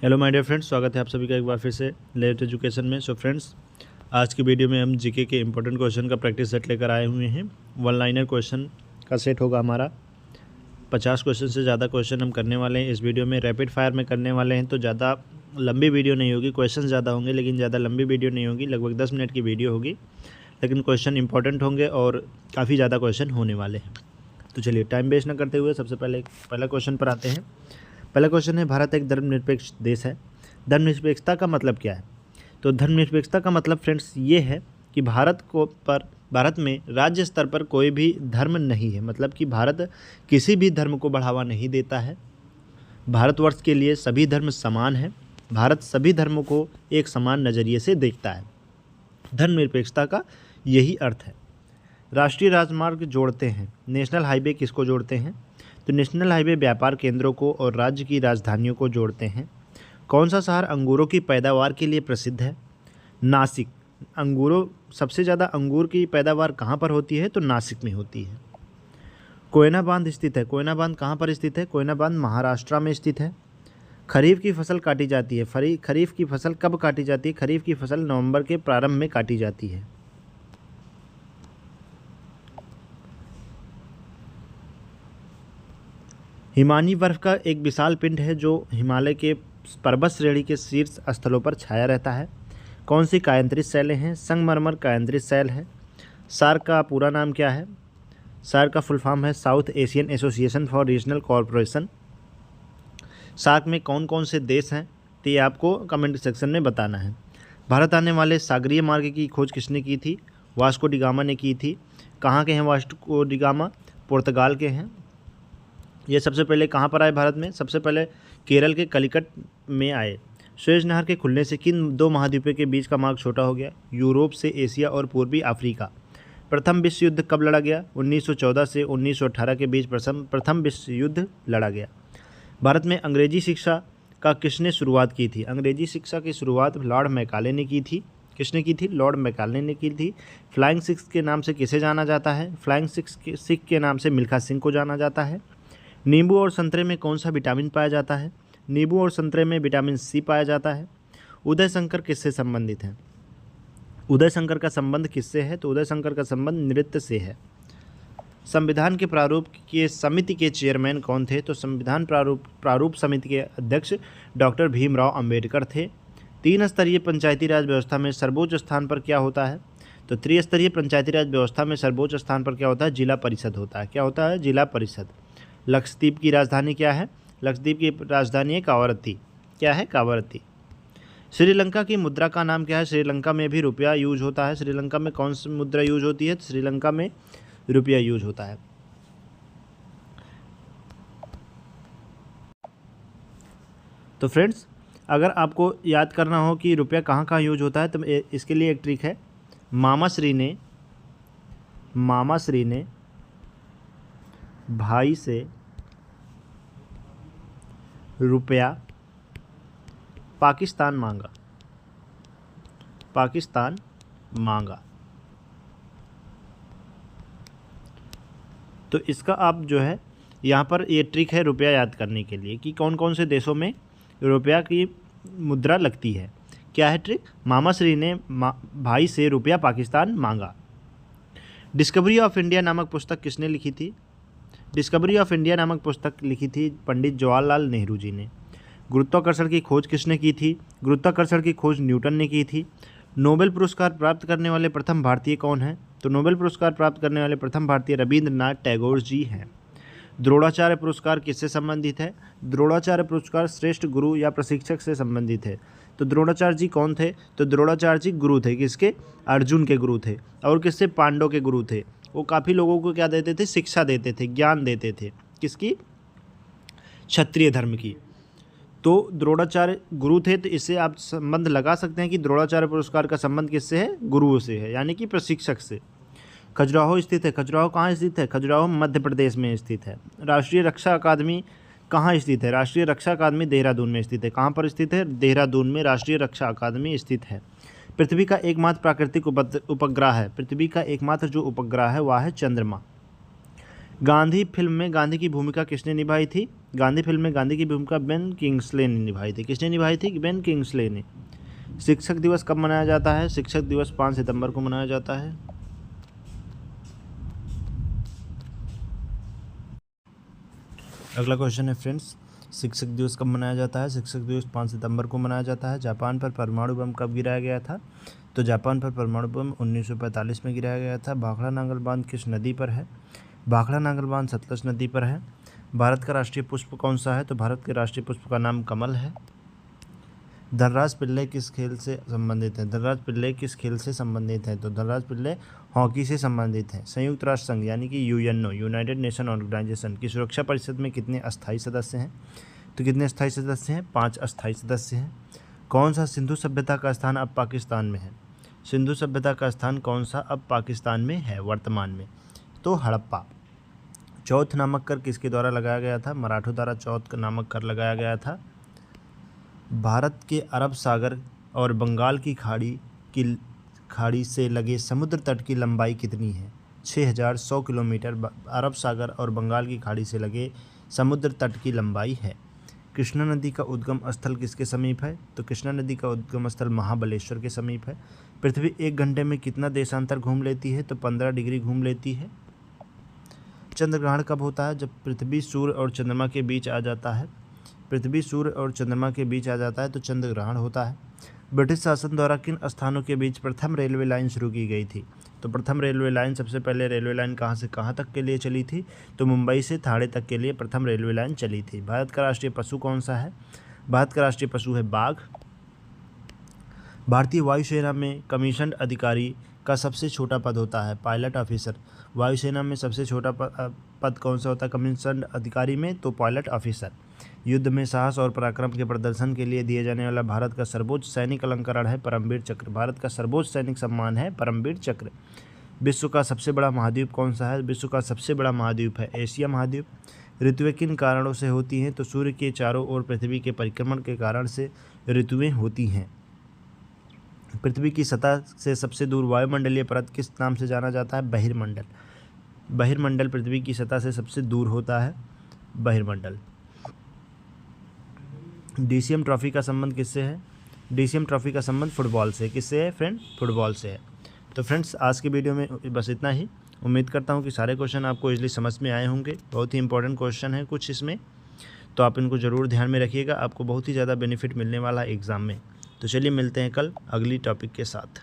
Hello my dear friends, स्वागत है आप सभी का एक बार फिर से लेट एजुकेशन में। सो फ्रेंड्स, आज की वीडियो में हम जीके के इंपॉर्टेंट क्वेश्चन का प्रैक्टिस सेट लेकर आए हुए हैं। वन लाइनर क्वेश्चन का सेट होगा हमारा। 50 क्वेश्चन से ज़्यादा क्वेश्चन हम करने वाले हैं इस वीडियो में। रैपिड फायर में करने वाले हैं तो ज़्यादा लंबी वीडियो नहीं होगी, क्वेश्चन ज़्यादा होंगे लेकिन ज़्यादा लंबी वीडियो नहीं होगी। लगभग 10 मिनट की वीडियो होगी, लेकिन क्वेश्चन इंपॉर्टेंट होंगे और काफ़ी ज़्यादा क्वेश्चन होने वाले हैं। तो चलिए टाइम वेस्ट न करते हुए सबसे पहला क्वेश्चन पर आते हैं। पहला क्वेश्चन है, भारत एक धर्मनिरपेक्ष देश है। धर्मनिरपेक्षता का मतलब क्या है? तो धर्मनिरपेक्षता का मतलब फ्रेंड्स ये है कि भारत में राज्य स्तर पर कोई भी धर्म नहीं है। मतलब कि भारत किसी भी धर्म को बढ़ावा नहीं देता है। भारतवर्ष के लिए सभी धर्म समान हैं। भारत सभी धर्मों को एक समान नज़रिए से देखता है। धर्मनिरपेक्षता का यही अर्थ है। राष्ट्रीय राजमार्ग जोड़ते हैं। नेशनल हाईवे किसको जोड़ते हैं? तो नेशनल हाईवे व्यापार केंद्रों को और राज्य की राजधानियों को जोड़ते हैं। कौन सा शहर अंगूरों की पैदावार के लिए प्रसिद्ध है? नासिक। सबसे ज़्यादा अंगूर की पैदावार कहाँ पर होती है? तो नासिक में होती है। कोयना बांध स्थित है। कोयना बांध कहाँ पर स्थित है? कोयना बांध महाराष्ट्र में स्थित है। खरीफ की फसल काटी जाती है। खरीफ की फसल कब काटी जाती है? खरीफ की फसल नवंबर के प्रारंभ में काटी जाती है। हिमानी बर्फ का एक विशाल पिंड है जो हिमालय के पर्वत श्रेणी के शीर्ष स्थलों पर छाया रहता है। कौन सी कायांतरित शैलें हैं? संगमरमर कायांतरित शैल है। सार्क का पूरा नाम क्या है? सार्क का फुल फॉर्म है South Asian Association for Regional Corporation. SAARC में कौन कौन से देश हैं? तो ये आपको कमेंट सेक्शन में बताना है। भारत आने वाले सागरीय मार्ग की खोज किसने की थी? वास्को डी गामा ने की थी। कहाँ के हैं वास्को डी गामा? पुर्तगाल के हैं। ये सबसे पहले कहाँ पर आए भारत में? सबसे पहले केरल के कलिकट में आए। सुएज नहर के खुलने से किन दो महाद्वीपों के बीच का मार्ग छोटा हो गया? यूरोप से एशिया और पूर्वी अफ्रीका। प्रथम विश्व युद्ध कब लड़ा गया? 1914 से 1918 के बीच प्रथम विश्व युद्ध लड़ा गया। भारत में अंग्रेजी शिक्षा का किसने शुरुआत की थी? अंग्रेजी शिक्षा की शुरुआत लॉर्ड मैकाले ने की थी। किसने की थी? लॉर्ड मैकाले ने की थी। फ्लाइंग सिक्स के नाम से किसे जाना जाता है? फ्लाइंग सिख के नाम से मिल्खा सिंह को जाना जाता है। नींबू और संतरे में कौन सा विटामिन पाया जाता है? नींबू और संतरे में विटामिन सी पाया जाता है। उदय शंकर किससे संबंधित हैं? उदय शंकर का संबंध किससे है? तो उदय शंकर का संबंध नृत्य से है। संविधान के प्रारूप के समिति के चेयरमैन कौन थे? तो संविधान प्रारूप समिति के अध्यक्ष डॉक्टर भीमराव अंबेडकर थे। 3 स्तरीय पंचायती राज व्यवस्था में सर्वोच्च स्थान पर क्या होता है? तो त्रिस्तरीय पंचायती राज व्यवस्था में सर्वोच्च स्थान पर क्या होता है? जिला परिषद होता है। क्या होता है? जिला परिषद। लक्षद्वीप की राजधानी क्या है? लक्षद्वीप की राजधानी है कावारत्ती। क्या है? कावारत्ती। श्रीलंका की मुद्रा का नाम क्या है? श्रीलंका में भी रुपया यूज होता है। श्रीलंका में कौन सी मुद्रा यूज होती है? श्रीलंका में रुपया यूज होता है। तो फ्रेंड्स, अगर आपको याद करना हो कि रुपया कहाँ कहाँ यूज होता है तो इसके लिए एक ट्रिक है। मामा श्री ने भाई से रुपया पाकिस्तान मांगा। तो इसका आप जो है यहाँ पर ये ट्रिक है रुपया याद करने के लिए कि कौन कौन से देशों में रुपया की मुद्रा लगती है। क्या है ट्रिक? मामा श्री ने भाई से रुपया पाकिस्तान मांगा। डिस्कवरी ऑफ इंडिया नामक पुस्तक किसने लिखी थी? डिस्कवरी ऑफ इंडिया नामक पुस्तक लिखी थी पंडित जवाहरलाल नेहरू जी ने। गुरुत्वाकर्षण की खोज किसने की थी? गुरुत्वाकर्षण की खोज न्यूटन ने की थी। नोबेल पुरस्कार प्राप्त करने वाले प्रथम भारतीय कौन हैं? तो नोबेल पुरस्कार प्राप्त करने वाले प्रथम भारतीय रविंद्रनाथ टैगोर जी हैं। द्रोणाचार्य पुरस्कार किससे संबंधित है? द्रोणाचार्य पुरस्कार श्रेष्ठ गुरु या प्रशिक्षक से संबंधित है। तो द्रोणाचार्य जी कौन थे? तो द्रोणाचार्य जी गुरु थे। किसके? अर्जुन के गुरु थे। और किससे? पांडव के गुरु थे। वो काफ़ी लोगों को क्या देते थे? शिक्षा देते थे, ज्ञान देते थे। किसकी? क्षत्रिय धर्म की। तो द्रोणाचार्य गुरु थे, तो इससे आप संबंध लगा सकते हैं कि द्रोणाचार्य पुरस्कार का संबंध किससे है? गुरुओं से है, यानी कि प्रशिक्षक से। खजुराहो स्थित है। खजुराहो कहाँ स्थित है? खजुराहो मध्य प्रदेश में स्थित है। राष्ट्रीय रक्षा अकादमी कहाँ स्थित है? राष्ट्रीय रक्षा अकादमी देहरादून में स्थित है। कहाँ पर स्थित है? देहरादून में राष्ट्रीय रक्षा अकादमी स्थित है। पृथ्वी का एकमात्र प्राकृतिक उपग्रह है। पृथ्वी का एकमात्र जो उपग्रह है वह है चंद्रमा। गांधी फिल्म में गांधी की भूमिका किसने निभाई थी? गांधी फिल्म में गांधी की भूमिका बेन किंग्सले ने निभाई थी। किसने निभाई थी? बेन किंग्सले ने। शिक्षक दिवस कब मनाया जाता है? शिक्षक दिवस 5 सितंबर को मनाया जाता है। अगला क्वेश्चन है फ्रेंड्स, शिक्षक दिवस कब मनाया जाता है? शिक्षक दिवस 5 सितंबर को मनाया जाता है। जापान पर परमाणु बम कब गिराया गया था? तो जापान पर परमाणु बम 1945 में गिराया गया था। भाखड़ा नांगल बांध किस नदी पर है? भाखड़ा नांगल बांध सतलज नदी पर है। भारत का राष्ट्रीय पुष्प कौन सा है? तो भारत के राष्ट्रीय पुष्प का नाम कमल है। धनराज पिल्ले किस खेल से संबंधित हैं? धनराज पिल्ले किस खेल से संबंधित हैं? तो धनराज पिल्ले हॉकी से संबंधित हैं। संयुक्त राष्ट्र संघ यानी कि यूएनओ, यूनाइटेड नेशन ऑर्गेनाइजेशन की सुरक्षा परिषद में कितने अस्थायी सदस्य हैं? तो कितने अस्थायी सदस्य हैं? 5 अस्थायी सदस्य हैं। कौन सा सिंधु सभ्यता का स्थान अब पाकिस्तान में है? सिंधु सभ्यता का स्थान कौन सा अब पाकिस्तान में है वर्तमान में? तो हड़प्पा। चौथ नामक कर किसके द्वारा लगाया गया था? मराठों द्वारा चौथ नामक कर लगाया गया था। भारत के अरब सागर और बंगाल की खाड़ी से लगे समुद्र तट की लंबाई कितनी है? 6100 किलोमीटर अरब सागर और बंगाल की खाड़ी से लगे समुद्र तट की लंबाई है। कृष्णा नदी का उद्गम स्थल किसके समीप है? तो कृष्णा नदी का उद्गम स्थल महाबलेश्वर के समीप है। पृथ्वी 1 घंटे में कितना देशांतर घूम लेती है? तो 15 डिग्री घूम लेती है। चंद्र ग्रहण कब होता है? जब पृथ्वी सूर्य और चंद्रमा के बीच आ जाता है। पृथ्वी सूर्य और चंद्रमा के बीच आ जाता है तो चंद्र ग्रहण होता है। ब्रिटिश शासन द्वारा किन स्थानों के बीच प्रथम रेलवे लाइन शुरू की गई थी? तो प्रथम रेलवे लाइन, सबसे पहले रेलवे लाइन कहाँ से कहाँ तक के लिए चली थी? तो मुंबई से थाणे तक के लिए प्रथम रेलवे लाइन चली थी। भारत का राष्ट्रीय पशु कौन सा है? भारत का राष्ट्रीय पशु है बाघ। भारतीय वायुसेना में कमीशन्ड अधिकारी का सबसे छोटा पद होता है पायलट ऑफिसर। वायुसेना में सबसे छोटा पद कौन सा होता है कमीशन्ड अधिकारी में? तो पायलट ऑफिसर। युद्ध में साहस और पराक्रम के प्रदर्शन के लिए दिए जाने वाला भारत का सर्वोच्च सैनिक अलंकरण है परमवीर चक्र। भारत का सर्वोच्च सैनिक सम्मान है परमवीर चक्र। विश्व का सबसे बड़ा महाद्वीप कौन सा है? विश्व का सबसे बड़ा महाद्वीप है एशिया महाद्वीप। ऋतुएं किन कारणों से होती हैं? तो सूर्य के चारों ओर पृथ्वी के परिक्रमण के कारण से ऋतुएं होती हैं। पृथ्वी की सतह से सबसे दूर वायुमंडलीय परत किस नाम से जाना जाता है? बहिर्मंडल। बहिर्मंडल पृथ्वी की सतह से सबसे दूर होता है बहिर्मंडल। डीसीएम ट्रॉफी का संबंध किससे है? डीसीएम ट्रॉफी का संबंध फुटबॉल से। किससे है फ्रेंड? फुटबॉल से है। तो फ्रेंड्स आज की वीडियो में बस इतना ही। उम्मीद करता हूँ कि सारे क्वेश्चन आपको इजीली समझ में आए होंगे। बहुत ही इंपॉर्टेंट क्वेश्चन है कुछ इसमें, तो आप इनको ज़रूर ध्यान में रखिएगा। आपको बहुत ही ज़्यादा बेनिफिट मिलने वाला है एग्ज़ाम में। तो चलिए मिलते हैं कल अगली टॉपिक के साथ।